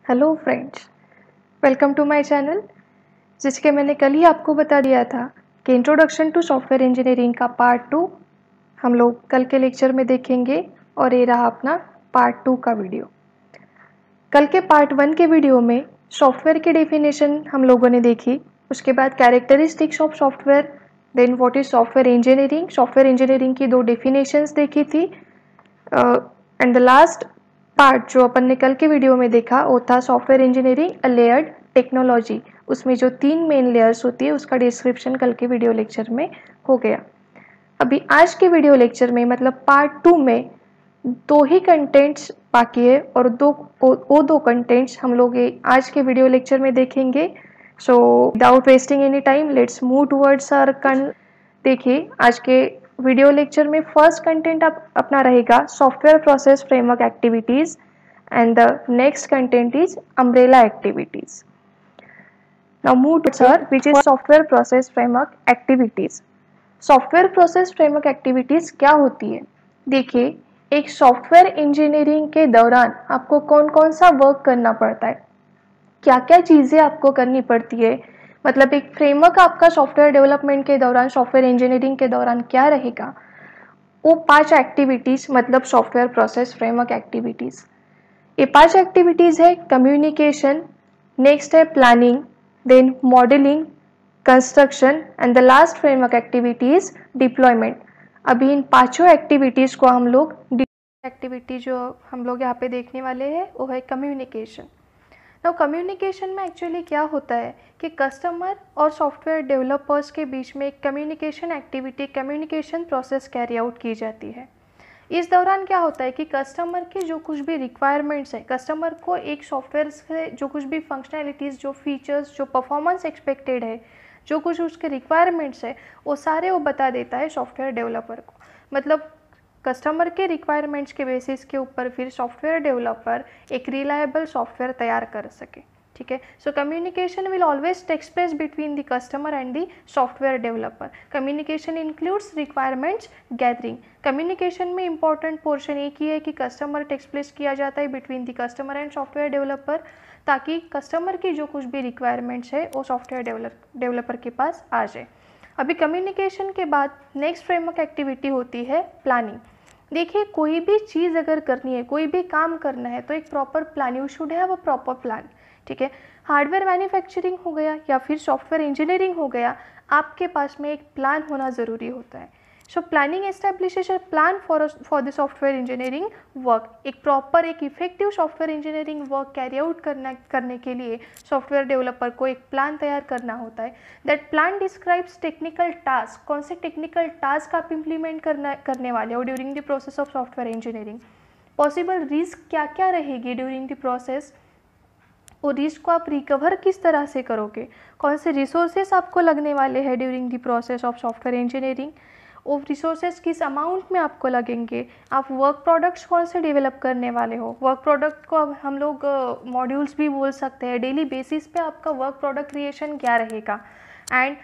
Hello friends, welcome to my channel. जिसके मैंने कल ही आपको बता दिया था कि इंट्रोडक्शन टू सॉफ्टवेयर इंजीनियरिंग का पार्ट 2 हम लोग कल के लेक्चर में देखेंगे और ये रहा अपना पार्ट 2 का वीडियो। कल के पार्ट 1 के वीडियो में सॉफ्टवेयर की डेफिनेशन हम लोगों ने देखी, उसके बाद characteristics of software, then what is software engineering की 2 डेफिनेशंस देखी थी एंड द लास्ट पार्ट जो अपन ने कल के वीडियो में देखा वो था software engineering a layered technology. उसमें जो 3 मेन लेयर्स होती है उसका डिस्क्रिप्शन कल के वीडियो लेक्चर में हो गया। अभी आज के वीडियो लेक्चर में मतलब पार्ट 2 में 2 ही कंटेंट्स बाकी है और वो दो कंटेंट्स हम लोग आज के वीडियो लेक्चर में देखेंगे। So without wasting any time let's move towards our देखिए आज के वीडियो लेक्चर में फर्स्ट कंटेंट अपना रहेगा software process framework activities and the next content is umbrella activities. Now move to sir which is software process framework activities. Software process framework activities क्या होती है? देखिए, एक सॉफ्टवेयर इंजीनियरिंग के दौरान आपको कौन कौन सा वर्क करना पड़ता है, क्या क्या चीज़ें आपको करनी पड़ती है, मतलब एक फ्रेमवर्क आपका सॉफ्टवेयर डेवलपमेंट के दौरान सॉफ्टवेयर इंजीनियरिंग के दौरान क्या रहेगा, वो 5 एक्टिविटीज़ मतलब सॉफ्टवेयर प्रोसेस फ्रेमवर्क एक्टिविटीज़। ये 5 एक्टिविटीज़ है कम्युनिकेशन, नेक्स्ट है planning, then modelling, construction and the last framework activity is deployment. अभी इन 5 एक्टिविटीज़ को हम लोग एक्टिविटी जो हम लोग यहाँ पे देखने वाले हैं वो है कम्युनिकेशन। नाउ कम्युनिकेशन में एक्चुअली क्या होता है कि कस्टमर और सॉफ्टवेयर डेवलपर्स के बीच में एक communication activity, communication process carry out की जाती है। इस दौरान क्या होता है कि कस्टमर के जो कुछ भी रिक्वायरमेंट्स है, कस्टमर को एक सॉफ्टवेयर से जो कुछ भी फंक्शनैलिटीज़, जो फीचर्स, जो परफॉर्मेंस एक्सपेक्टेड है, जो कुछ उसके रिक्वायरमेंट्स है वो सारे वो बता देता है सॉफ्टवेयर डेवलपर को। मतलब कस्टमर के रिक्वायरमेंट्स के बेसिस के ऊपर फिर सॉफ्टवेयर डेवलपर एक रिलायबल सॉफ्टवेयर तैयार कर सके। ठीक है, so communication will always takes place between the customer and the software developer. Communication includes requirements gathering. कम्युनिकेशन में इंपॉर्टेंट पोर्शन एक ही है कि कस्टमर टेक्स प्लेस किया जाता है between the customer and software developer, ताकि कस्टमर की जो कुछ भी रिक्वायरमेंट्स है वो सॉफ्टवेयर डेवलपर के पास आ जाए। अभी कम्युनिकेशन के बाद नेक्स्ट फ्रेमवर्क एक्टिविटी होती है प्लानिंग। देखिए, कोई भी चीज़ अगर करनी है, कोई भी काम करना है तो एक proper plan, you should have a proper plan. ठीक है, हार्डवेयर मैन्युफैक्चरिंग हो गया या फिर सॉफ्टवेयर इंजीनियरिंग हो गया, आपके पास में एक प्लान होना ज़रूरी होता है। So planning establishes a plan for the software engineering work. एक प्रॉपर, एक effective software engineering work carry out करने के लिए सॉफ्टवेयर डेवलपर को एक प्लान तैयार करना होता है। That plan describes technical task, कौन से टेक्निकल टास्क आप इम्प्लीमेंट करने वाले हो during the process of software engineering. Possible risk क्या क्या रहेगी ड्यूरिंग द प्रोसेस, वो रिस्क को आप रिकवर किस तरह से करोगे, कौन से रिसोर्सेस आपको लगने वाले हैं during the process of software engineering, वो रिसोर्सेज किस अमाउंट में आपको लगेंगे, आप वर्क प्रोडक्ट्स कौन से डेवलप करने वाले हो। वर्क प्रोडक्ट को अब हम लोग मॉड्यूल्स भी बोल सकते हैं। डेली बेसिस पे आपका वर्क प्रोडक्ट क्रिएशन क्या रहेगा। And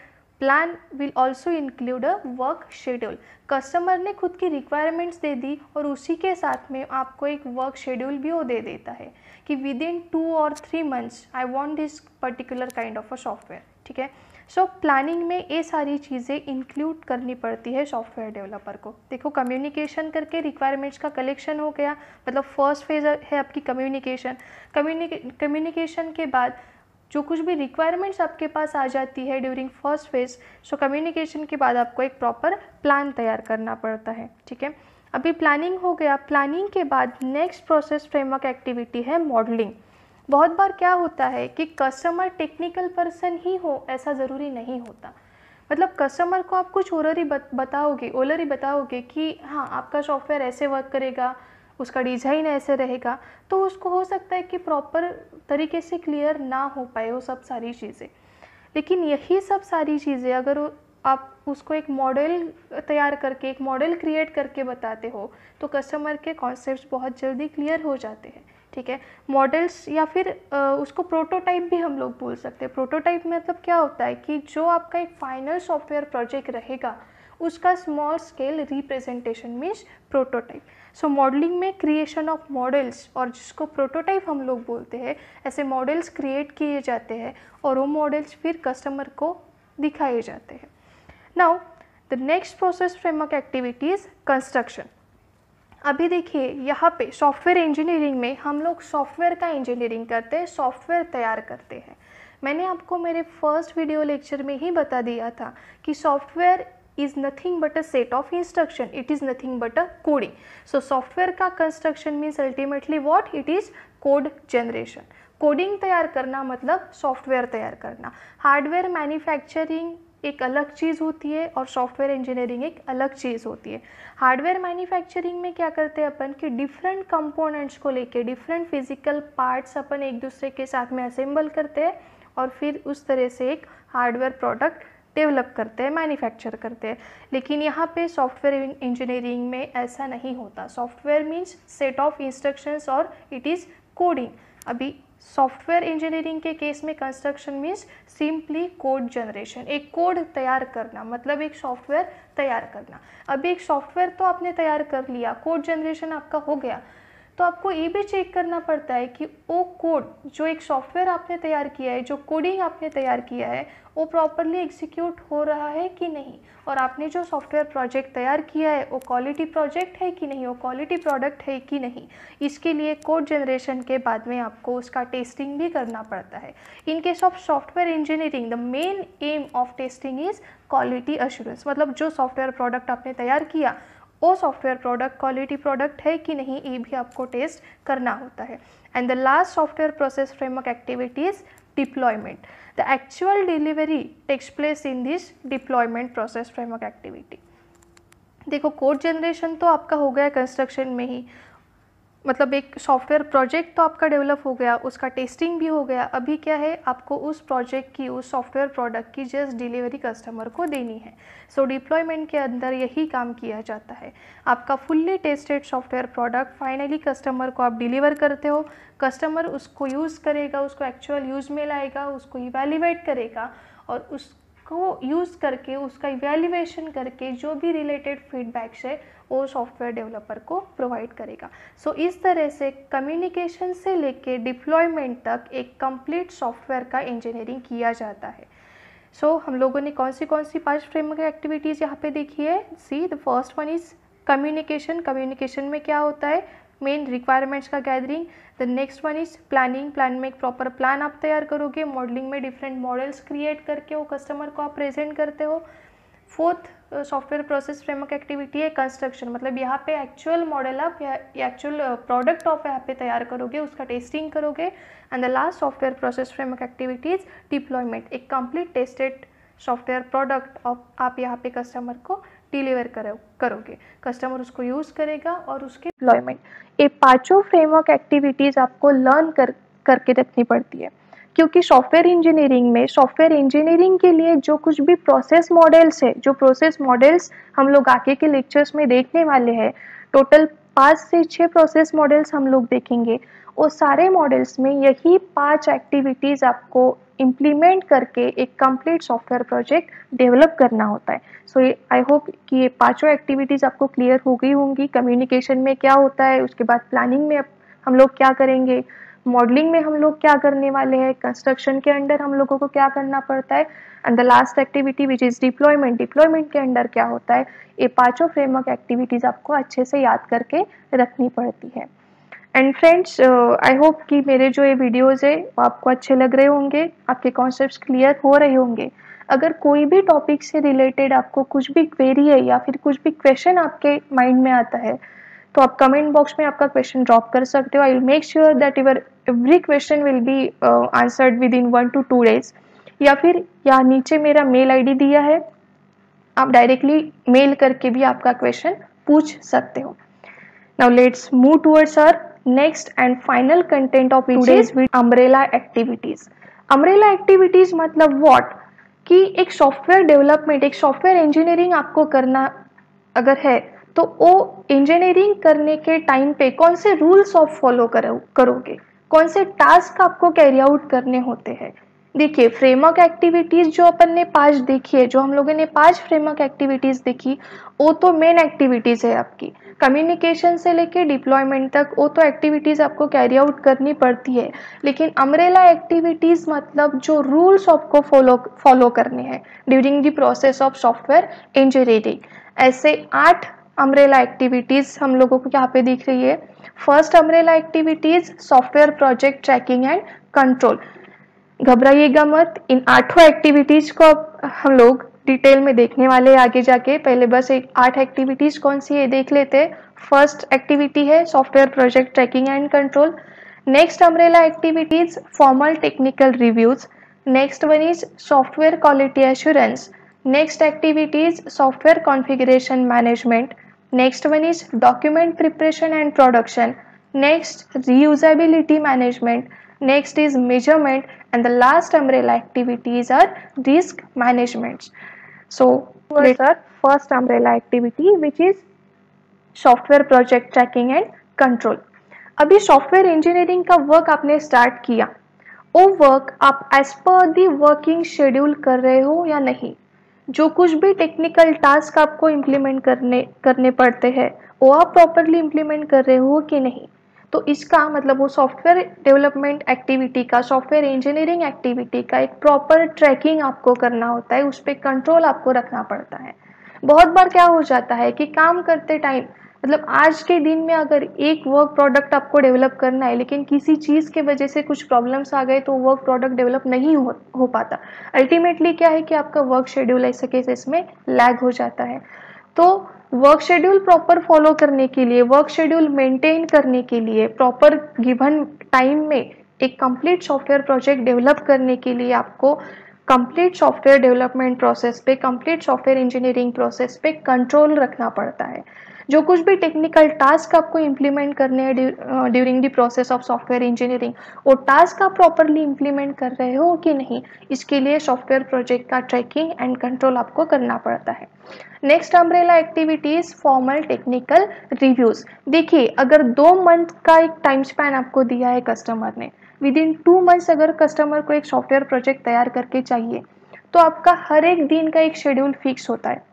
plan will also include a work schedule. Customer ने खुद की रिक्वायरमेंट्स दे दी और उसी के साथ में आपको एक वर्क शेड्यूल भी वो दे देता है कि विद इन 2 और 3 months I want this particular kind of a software. ठीक है, सो प्लानिंग में ये सारी चीज़ें इंक्लूड करनी पड़ती है सॉफ्टवेयर डेवलपर को। देखो, कम्युनिकेशन करके रिक्वायरमेंट्स का कलेक्शन हो गया, मतलब फर्स्ट फेज है आपकी कम्युनिकेशन। कम्युनिकेशन के बाद जो कुछ भी रिक्वायरमेंट्स आपके पास आ जाती है during first phase, so communication के बाद आपको एक प्रॉपर प्लान तैयार करना पड़ता है। ठीक है, अभी प्लानिंग हो गया। प्लानिंग के बाद नेक्स्ट प्रोसेस फ्रेमवर्क एक्टिविटी है मॉडलिंग। बहुत बार क्या होता है कि कस्टमर टेक्निकल पर्सन ही हो ऐसा ज़रूरी नहीं होता। मतलब कस्टमर को आप कुछ ओलरी बताओगे कि हाँ आपका सॉफ्टवेयर ऐसे वर्क करेगा, उसका डिज़ाइन ऐसे रहेगा, तो उसको हो सकता है कि प्रॉपर तरीके से क्लियर ना हो पाए वो सब सारी चीज़ें। लेकिन यही सब सारी चीज़ें अगर आप उसको एक मॉडल तैयार करके, एक मॉडल क्रिएट करके बताते हो तो कस्टमर के कॉन्सेप्ट्स बहुत जल्दी क्लियर हो जाते हैं। ठीक है, मॉडल्स या फिर उसको प्रोटोटाइप भी हम लोग बोल सकते हैं। प्रोटोटाइप मतलब क्या होता है कि जो आपका एक फाइनल सॉफ्टवेयर प्रोजेक्ट रहेगा उसका small scale representation means prototype. So modelling में क्रिएशन ऑफ मॉडल्स, और जिसको प्रोटोटाइप हम लोग बोलते हैं, ऐसे मॉडल्स क्रिएट किए जाते हैं और वो मॉडल्स फिर कस्टमर को दिखाए जाते हैं। Now the next process framework activity is construction. अभी देखिए यहाँ पे सॉफ्टवेयर इंजीनियरिंग में हम लोग सॉफ्टवेयर का इंजीनियरिंग करते हैं, सॉफ्टवेयर तैयार करते हैं। मैंने आपको मेरे फर्स्ट वीडियो लेक्चर में ही बता दिया था कि software is nothing but a set of instruction, it is nothing but a coding. So software का construction means ultimately what, it is code generation. Coding तैयार करना मतलब सॉफ्टवेयर तैयार करना। हार्डवेयर मैन्युफैक्चरिंग एक अलग चीज़ होती है और सॉफ्टवेयर इंजीनियरिंग एक अलग चीज़ होती है। हार्डवेयर मैन्युफैक्चरिंग में क्या करते हैं अपन कि डिफरेंट कंपोनेंट्स को लेके डिफरेंट फिजिकल पार्ट्स अपन एक दूसरे के साथ में असेंबल करते हैं और फिर उस तरह से एक हार्डवेयर प्रोडक्ट डेवलप करते हैं, मैन्युफैक्चर करते हैं। लेकिन यहाँ पे सॉफ्टवेयर इंजीनियरिंग में ऐसा नहीं होता। Software means set of instructions और इट इज़ कोडिंग। अभी सॉफ्टवेयर इंजीनियरिंग के केस में construction means simply code generation, एक कोड तैयार करना, मतलब एक सॉफ्टवेयर तैयार करना। अभी एक सॉफ्टवेयर तो आपने तैयार कर लिया, कोड जनरेशन आपका हो गया, तो आपको ये भी चेक करना पड़ता है कि वो कोड जो एक सॉफ्टवेयर आपने तैयार किया है, जो कोडिंग आपने तैयार किया है, वो प्रॉपरली एग्जीक्यूट हो रहा है कि नहीं, और आपने जो सॉफ्टवेयर प्रोजेक्ट तैयार किया है वो क्वालिटी प्रोजेक्ट है कि नहीं, वो क्वालिटी प्रोडक्ट है कि नहीं। इसके लिए कोड जनरेशन के बाद में आपको उसका टेस्टिंग भी करना पड़ता है। In case of software engineering the main M of testing is quality assurance, मतलब जो सॉफ्टवेयर प्रोडक्ट आपने तैयार किया वो सॉफ्टवेयर प्रोडक्ट क्वालिटी प्रोडक्ट है कि नहीं, ये भी आपको टेस्ट करना होता है। And the last software process framework activity is deployment. The actual delivery takes place in this deployment process framework activity. देखो कोड जनरेशन तो आपका हो गया कंस्ट्रक्शन में ही, मतलब एक सॉफ्टवेयर प्रोजेक्ट तो आपका डेवलप हो गया, उसका टेस्टिंग भी हो गया। अभी क्या है, आपको उस प्रोजेक्ट की, उस सॉफ्टवेयर प्रोडक्ट की जस्ट डिलीवरी कस्टमर को देनी है। सो डिप्लॉयमेंट के अंदर यही काम किया जाता है। आपका fully tested software product finally customer को आप डिलीवर करते हो। कस्टमर उसको यूज़ करेगा, उसको एक्चुअल यूज़ में लाएगा, उसको इवैल्यूएट करेगा और उसको यूज़ करके, उसका इवैल्यूएशन करके जो भी रिलेटेड फीडबैक्स है वो सॉफ्टवेयर डेवलपर को प्रोवाइड करेगा। सो इस तरह से कम्युनिकेशन से लेके डिप्लॉयमेंट तक एक कंप्लीट सॉफ्टवेयर का इंजीनियरिंग किया जाता है। सो हम लोगों ने कौन सी 5 फ्रेमवर्क एक्टिविटीज़ यहाँ पे देखी है। See the first one is communication. Communication में क्या होता है, मेन रिक्वायरमेंट्स का gathering. The next one is planning. Plan में एक प्रॉपर प्लान आप तैयार करोगे। मॉडलिंग में डिफरेंट मॉडल्स क्रिएट करके वो कस्टमर को आप प्रेजेंट करते हो। Fourth software process framework activity है कंस्ट्रक्शन, मतलब यहाँ पे एक्चुअल मॉडल आप या एक्चुअल प्रोडक्ट आप यहाँ पे तैयार करोगे, उसका टेस्टिंग करोगे। And the last software process framework activity is deployment. एक कंप्लीट टेस्टेड सॉफ्टवेयर प्रोडक्ट आप यहाँ पे कस्टमर को डिलीवर करोगे, कस्टमर उसको यूज़ करेगा और उसके डिप्लॉयमेंट। ये पांचों फ्रेमवर्क एक्टिविटीज़ आपको लर्न करके रखनी पड़ती है, क्योंकि सॉफ्टवेयर इंजीनियरिंग के लिए जो कुछ भी प्रोसेस मॉडल्स है, जो प्रोसेस मॉडल्स हम लोग आगे के लेक्चर्स में देखने वाले हैं, टोटल 5 से 6 प्रोसेस मॉडल्स हम लोग देखेंगे। वो सारे मॉडल्स में यही 5 एक्टिविटीज़ आपको इम्प्लीमेंट करके एक कंप्लीट सॉफ्टवेयर प्रोजेक्ट डेवलप करना होता है। सो आई होप कि ये पांचों एक्टिविटीज़ आपको क्लियर हो गई होंगी। कम्युनिकेशन में क्या होता है, उसके बाद प्लानिंग में हम लोग क्या करेंगे, मॉडलिंग में हम लोग क्या करने वाले हैं, कंस्ट्रक्शन के अंडर हम लोगों को क्या करना पड़ता है, and the last activity which is deployment. Deployment के अंडर क्या होता है, ये पांचों फ्रेमवर्क एक्टिविटीज़ आपको अच्छे से याद करके रखनी पड़ती है। एंड फ्रेंड्स, आई होप कि मेरे जो ये वीडियोज़ है वो आपको अच्छे लग रहे होंगे, आपके कॉन्सेप्ट्स क्लियर हो रहे होंगे। अगर कोई भी टॉपिक से रिलेटेड आपको कुछ भी क्वेरी है या फिर कुछ भी क्वेश्चन आपके माइंड में आता है, तो आप कमेंट बॉक्स में आपका क्वेश्चन ड्रॉप कर सकते हो। I will make sure that your every question will be answered with in 1 to 2 days। या फिर यहाँ नीचे मेरा मेल आईडी दिया है, आप डायरेक्टली मेल करके भी आपका क्वेश्चन पूछ सकते हो। Now let's move towards our next and final content of today's with umbrella activities. Umbrella activities मतलब व्हाट, कि एक सॉफ्टवेयर डेवलपमेंट, एक सॉफ्टवेयर इंजीनियरिंग आपको करना अगर है, तो वो इंजीनियरिंग करने के टाइम पे कौन से रूल्स ऑफ फॉलो करोगे, कौन से टास्क आपको कैरी आउट करने होते हैं, देखिए फ्रेमवर्क एक्टिविटीज जो अपन ने 5 देखी है, जो हम लोगों ने 5 फ्रेमवर्क एक्टिविटीज देखी, वो तो मेन एक्टिविटीज है आपकी। कम्युनिकेशन से लेके डिप्लॉयमेंट तक वो तो एक्टिविटीज आपको कैरी आउट करनी पड़ती है, लेकिन अम्ब्रेला एक्टिविटीज मतलब जो रूल्स आपको फॉलो करने हैं during the process of software engineering. ऐसे 8 अम्ब्रेला एक्टिविटीज हम लोगों को यहाँ पे दिख रही है। First umbrella activities software project tracking and control. घबराइएगा मत, इन 8 एक्टिविटीज को हम लोग डिटेल में देखने वाले हैं आगे जाके। पहले बस एक 8 एक्टिविटीज कौन सी है देख लेते हैं। फर्स्ट एक्टिविटी है software project tracking and control. Next umbrella activities formal technical reviews. Next one is software quality assurance. Next activities software configuration management. Next one is document preparation and production. Next reusability management. Next is measurement, and the last umbrella activities are risk management. So let's start first umbrella activity, which is software project tracking and control. अभी software engineering का work आपने start किया, वो work आप as per the working schedule कर रहे हो या नहीं? जो कुछ भी टेक्निकल टास्क आपको इम्प्लीमेंट करने पड़ते हैं वो आप प्रॉपरली इम्प्लीमेंट कर रहे हो कि नहीं? तो इसका मतलब वो सॉफ्टवेयर डेवलपमेंट एक्टिविटी का, सॉफ्टवेयर इंजीनियरिंग एक्टिविटी का एक प्रॉपर ट्रैकिंग आपको करना होता है, उस पर कंट्रोल आपको रखना पड़ता है। बहुत बार क्या हो जाता है कि काम करते टाइम मतलब आज के दिन में अगर एक वर्क प्रोडक्ट आपको डेवलप करना है, लेकिन किसी चीज़ के वजह से कुछ प्रॉब्लम्स आ गए तो वर्क प्रोडक्ट डेवलप नहीं हो पाता। अल्टीमेटली क्या है कि आपका वर्क शेड्यूल ऐसे केसेस में लैग हो जाता है। तो वर्क शेड्यूल प्रॉपर फॉलो करने के लिए, वर्क शेड्यूल मेंटेन करने के लिए, प्रॉपर गिवन टाइम में एक कंप्लीट सॉफ्टवेयर प्रोजेक्ट डेवलप करने के लिए आपको कंप्लीट सॉफ्टवेयर डेवलपमेंट प्रोसेस पे, कंप्लीट सॉफ्टवेयर इंजीनियरिंग प्रोसेस पे कंट्रोल रखना पड़ता है। जो कुछ भी टेक्निकल टास्क आपको इम्प्लीमेंट करने हैं during the process of software engineering, वो टास्क आप प्रॉपरली इम्प्लीमेंट कर रहे हो कि नहीं, इसके लिए सॉफ्टवेयर प्रोजेक्ट का ट्रैकिंग एंड कंट्रोल आपको करना पड़ता है। Next umbrella activities formal technical reviews. देखिए अगर 2 मंथ का एक टाइम स्पैन आपको दिया है कस्टमर ने, विद इन 2 मंथ्स अगर कस्टमर को एक सॉफ्टवेयर प्रोजेक्ट तैयार करके चाहिए, तो आपका हर एक दिन का एक शेड्यूल फिक्स होता है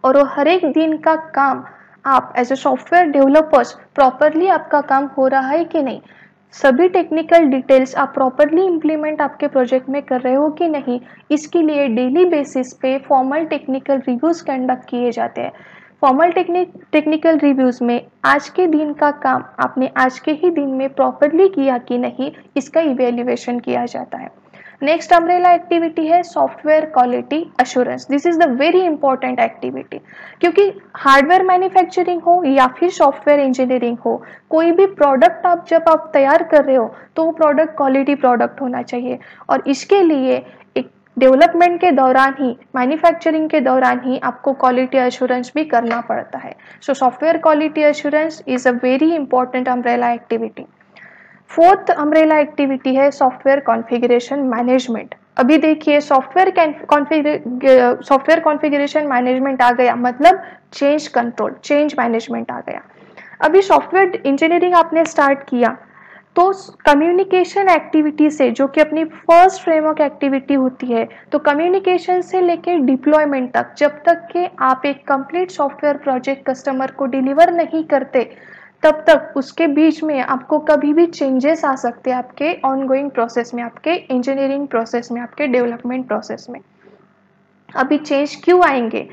और वो हर एक दिन का काम आप as a software developers properly आपका काम हो रहा है कि नहीं, सभी टेक्निकल डिटेल्स आप प्रॉपरली इम्प्लीमेंट आपके प्रोजेक्ट में कर रहे हो कि नहीं, इसके लिए डेली बेसिस पे फॉर्मल टेक्निकल रिव्यूज कंडक्ट किए जाते हैं। फॉर्मल टेक्निकल रिव्यूज में आज के दिन का काम आपने आज के ही दिन में प्रॉपरली किया कि नहीं, इसका इवेल्युएशन किया जाता है। नेक्स्ट अम्ब्रेला एक्टिविटी है software quality assurance. This is the very important activity, क्योंकि हार्डवेयर मैन्युफैक्चरिंग हो या फिर सॉफ्टवेयर इंजीनियरिंग हो, कोई भी प्रोडक्ट जब आप तैयार कर रहे हो तो वो प्रोडक्ट क्वालिटी प्रोडक्ट होना चाहिए, और इसके लिए एक डेवलपमेंट के दौरान ही, मैन्युफैक्चरिंग के दौरान ही आपको क्वालिटी एश्योरेंस भी करना पड़ता है। So software quality assurance is a very important umbrella activity. Fourth umbrella activity है सॉफ्टवेयर कॉन्फ़िगरेशन मैनेजमेंट। अभी देखिए सॉफ्टवेयर कॉन्फ़िगरेशन मैनेजमेंट आ गया, मतलब चेंज कंट्रोल, चेंज मैनेजमेंट आ गया। अभी सॉफ्टवेयर इंजीनियरिंग आपने स्टार्ट किया तो कम्युनिकेशन एक्टिविटी से, जो कि अपनी फर्स्ट फ्रेमवर्क एक्टिविटी होती है, तो कम्युनिकेशन से लेके डिप्लॉयमेंट तक, जब तक कि आप एक कंप्लीट सॉफ्टवेयर प्रोजेक्ट कस्टमर को डिलीवर नहीं करते, तब तक उसके बीच में आपको कभी भी चेंजेस आ सकते हैं आपके ऑनगोइंग प्रोसेस में, आपके इंजीनियरिंग प्रोसेस में, आपके डेवलपमेंट प्रोसेस में। अभी चेंज क्यों आएंगे?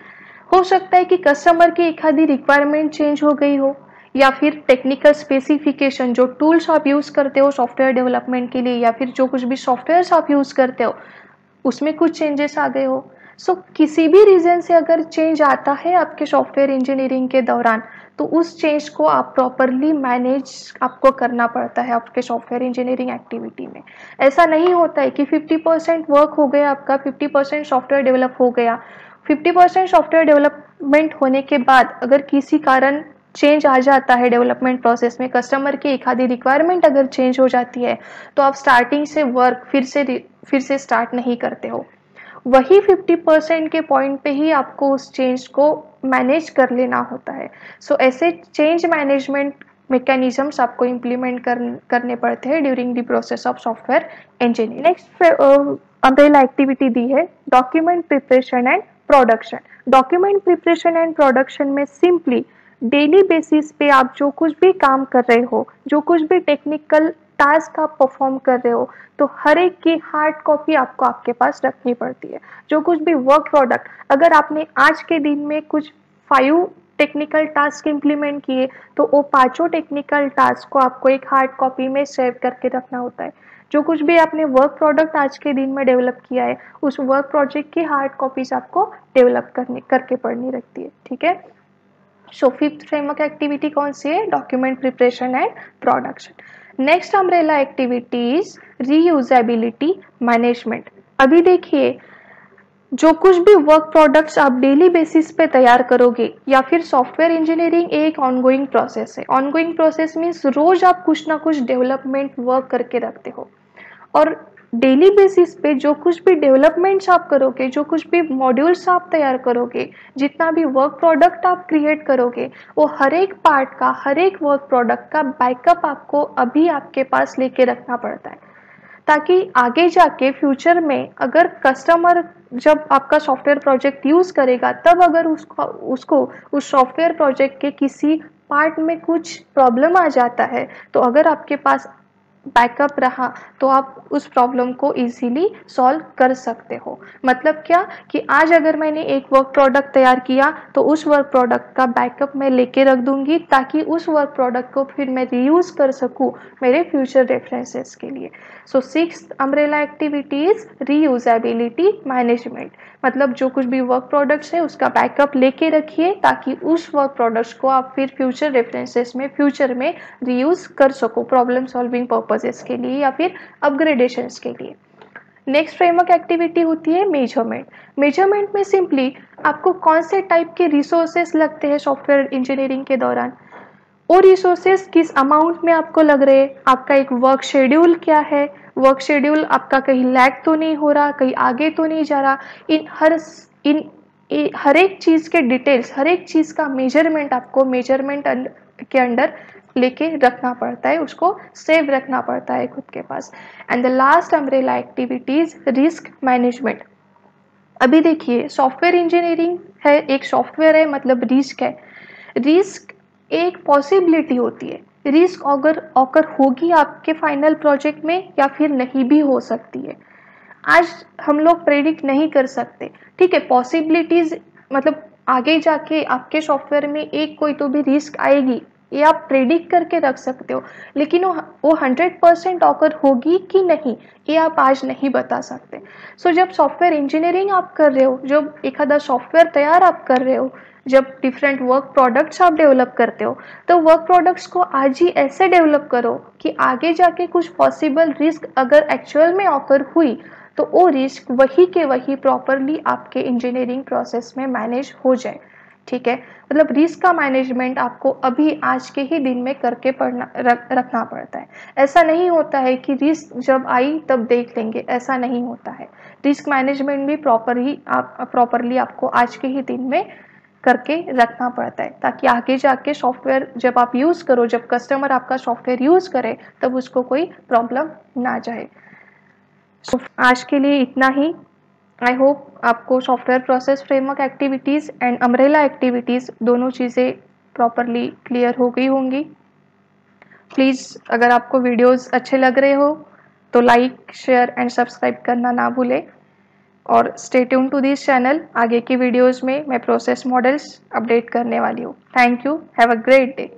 हो सकता है कि कस्टमर की एक आधी रिक्वायरमेंट चेंज हो गई हो, या फिर टेक्निकल स्पेसिफिकेशन, जो टूल्स आप यूज़ करते हो सॉफ्टवेयर डेवलपमेंट के लिए, या फिर जो कुछ भी सॉफ्टवेयर आप यूज़ करते हो उसमें कुछ चेंजेस आ गए हो। सो किसी भी रीज़न से अगर चेंज आता है आपके सॉफ्टवेयर इंजीनियरिंग के दौरान, तो उस चेंज को आप प्रॉपरली मैनेज आपको करना पड़ता है आपके सॉफ्टवेयर इंजीनियरिंग एक्टिविटी में। ऐसा नहीं होता है कि 50% वर्क हो गया आपका, 50% सॉफ्टवेयर डेवलप हो गया, 50% सॉफ्टवेयर डेवलपमेंट होने के बाद अगर किसी कारण चेंज आ जाता है डेवलपमेंट प्रोसेस में, कस्टमर की एक आधी रिक्वायरमेंट अगर चेंज हो जाती है, तो आप स्टार्टिंग से वर्क फिर से स्टार्ट नहीं करते हो। वही 50% के पॉइंट पे ही आपको उस चेंज को मैनेज कर लेना होता है। सो ऐसे चेंज मैनेजमेंट मैकेनिज्म्स आपको इम्प्लीमेंट करने पड़ते हैं during the process of software engineering. Next umbrella activity दी है document preparation and production. Document preparation and production में सिंपली डेली बेसिस पे आप जो कुछ भी काम कर रहे हो, जो कुछ भी टेक्निकल टास्क आप परफॉर्म कर रहे हो, तो हर एक की हार्ड कॉपी आपको आपके पास रखनी पड़ती है। जो कुछ भी वर्क प्रोडक्ट, अगर आपने आज के दिन में कुछ 5 टेक्निकल टास्क इम्प्लीमेंट किए तो वो 5 टेक्निकल टास्क को आपको एक हार्ड कॉपी में सेव करके रखना होता है। जो कुछ भी आपने वर्क प्रोडक्ट आज के दिन में डेवलप किया है, उस वर्क प्रोजेक्ट की हार्ड कॉपीज आपको डेवलप करके पढ़नी रहती है, ठीक है। सो फिफ्थ फ्रेमवर्क एक्टिविटी कौन सी है? Document preparation and production. Next umbrella activity is reusability management. अभी देखिए, जो कुछ भी वर्क प्रोडक्ट्स आप डेली बेसिस पे तैयार करोगे, या फिर सॉफ्टवेयर इंजीनियरिंग एक ऑनगोइंग प्रोसेस है। ऑनगोइंग प्रोसेस मीन्स रोज आप कुछ ना कुछ डेवलपमेंट वर्क करके रखते हो, और डेली बेसिस पे जो कुछ भी डेवलपमेंट्स आप करोगे, जो कुछ भी मॉड्यूल्स आप तैयार करोगे, जितना भी वर्क प्रोडक्ट आप क्रिएट करोगे, वो हर एक पार्ट का, हर एक वर्क प्रोडक्ट का बैकअप आपको अभी आपके पास लेके रखना पड़ता है, ताकि आगे जाके फ्यूचर में अगर कस्टमर जब आपका सॉफ्टवेयर प्रोजेक्ट यूज करेगा, तब अगर उसको उस सॉफ्टवेयर प्रोजेक्ट के किसी पार्ट में कुछ प्रॉब्लम आ जाता है, तो अगर आपके पास बैकअप रहा तो आप उस प्रॉब्लम को इजीली सॉल्व कर सकते हो। मतलब क्या कि आज अगर मैंने एक वर्क प्रोडक्ट तैयार किया तो उस वर्क प्रोडक्ट का बैकअप मैं लेके रख दूंगी, ताकि उस वर्क प्रोडक्ट को फिर मैं रीयूज कर सकूं मेरे फ्यूचर रेफरेंसेस के लिए। So sixth umbrella activity is reusability management. मतलब जो कुछ भी वर्क प्रोडक्ट्स है उसका बैकअप लेके रखिए, ताकि उस वर्क प्रोडक्ट्स को आप फिर फ्यूचर रेफरेंसेस में फ्यूचर में रीयूज कर सको प्रॉब्लम सॉल्विंग पर्पसेस के लिए या फिर अपग्रेडेशंस के लिए। नेक्स्ट फ्रेमवर्क एक्टिविटी होती है मेजरमेंट। मेजरमेंट में सिंपली आपको कौन से टाइप के रिसोर्सेस लगते हैं सॉफ्टवेयर इंजीनियरिंग के दौरान, वो रिसोर्सेस किस अमाउंट में आपको लग रहे हैं, आपका एक वर्क शेड्यूल क्या है, वर्क शेड्यूल आपका कहीं लैग तो नहीं हो रहा, कहीं आगे तो नहीं जा रहा, इन हर एक चीज के डिटेल्स, हर एक चीज का मेजरमेंट आपको मेजरमेंट के अंडर लेके रखना पड़ता है, उसको सेव रखना पड़ता है खुद के पास। And the last umbrella activities risk management. अभी देखिए, सॉफ्टवेयर इंजीनियरिंग है, एक सॉफ्टवेयर है, मतलब रिस्क है। रिस्क एक पॉसिबिलिटी होती है, रिस्क अगर ऑकर होगी आपके फाइनल प्रोजेक्ट में या फिर नहीं भी हो सकती है। आज हम लोग प्रेडिक्ट नहीं कर सकते, ठीक है। पॉसिबिलिटीज मतलब आगे जाके आपके सॉफ्टवेयर में एक कोई तो भी रिस्क आएगी, ये आप प्रेडिक्ट करके रख सकते हो, लेकिन वो 100% ऑकर होगी कि नहीं, ये आप आज नहीं बता सकते। सो जब सॉफ्टवेयर इंजीनियरिंग आप कर रहे हो, जब एक आधा सॉफ्टवेयर तैयार आप कर रहे हो, जब डिफरेंट वर्क प्रोडक्ट्स आप डेवलप करते हो, तो वर्क प्रोडक्ट्स को आज ही ऐसे डेवलप करो कि आगे जाके कुछ पॉसिबल रिस्क अगर एक्चुअल में ऑकर हुई तो वो रिस्क वही के वही प्रॉपरली आपके इंजीनियरिंग प्रोसेस में मैनेज हो जाए, ठीक है। मतलब रिस्क का मैनेजमेंट आपको अभी आज के ही दिन में करके रखना पड़ता है। ऐसा नहीं होता है कि रिस्क जब आई तब देख लेंगे, ऐसा नहीं होता है। रिस्क मैनेजमेंट भी प्रॉपरली आपको आज के ही दिन में करके रखना पड़ता है, ताकि आगे जाके सॉफ्टवेयर जब आप यूज करो, जब कस्टमर आपका सॉफ्टवेयर यूज करे, तब उसको कोई प्रॉब्लम ना जाए। So, आज के लिए इतना ही। आई होप आपको software process framework activities and umbrella activities दोनों चीज़ें प्रॉपरली क्लियर हो गई होंगी। प्लीज़ अगर आपको वीडियोस अच्छे लग रहे हो तो लाइक, शेयर एंड सब्सक्राइब करना ना भूलें, और stay tune to this channel. आगे की वीडियोस में मैं प्रोसेस मॉडल्स अपडेट करने वाली हूँ। Thank you, have a great day.